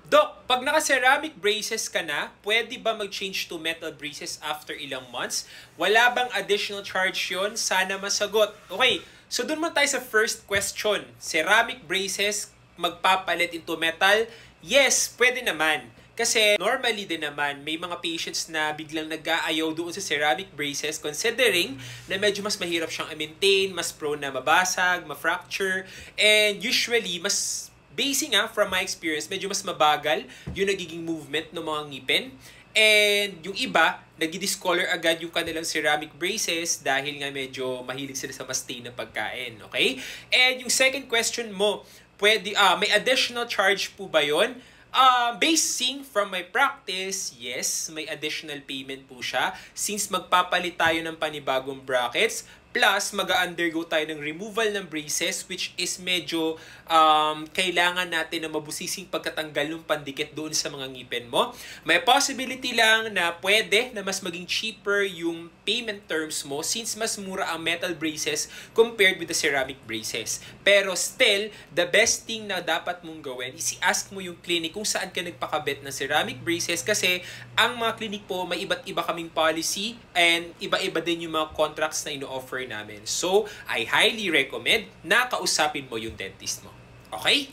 Doc, pag naka-ceramic braces ka na, pwede ba mag-change to metal braces after ilang months? Wala bang additional charge yon? Sana masagot. Okay, so dun mo tayo sa first question. Ceramic braces, magpapalit into metal? Yes, pwede naman. Kasi normally din naman, may mga patients na biglang nag-aayaw doon sa ceramic braces considering na medyo mas mahirap siyang i-maintain, mas prone na mabasag, ma-fracture, and usually, basing from my experience, medyo mas mabagal yung nagiging movement ng mga ngipin. And yung iba, nag-discolor agad yung kanilang ceramic braces dahil nga medyo mahilig sila sa mastain na pagkain. Okay? And yung second question mo, may additional charge po ba yun? Basing from my practice, yes, may additional payment po siya since magpapalit tayo ng panibagong brackets plus mag-undergo tayo ng removal ng braces which is medyo kailangan natin na mabusising pagkatanggal ng pandikit doon sa mga ngipin mo. May possibility lang na pwede na mas maging cheaper yung payment terms mo since mas mura ang metal braces compared with the ceramic braces. Pero still, the best thing na dapat mong gawin is i-ask mo yung clinic kung saan ka nagpakabit ng ceramic braces kasi ang mga clinic po may iba't iba kaming policy and iba-iba din yung mga contracts na ino-offer namin. So, I highly recommend na kausapin mo yung dentist mo. Okay?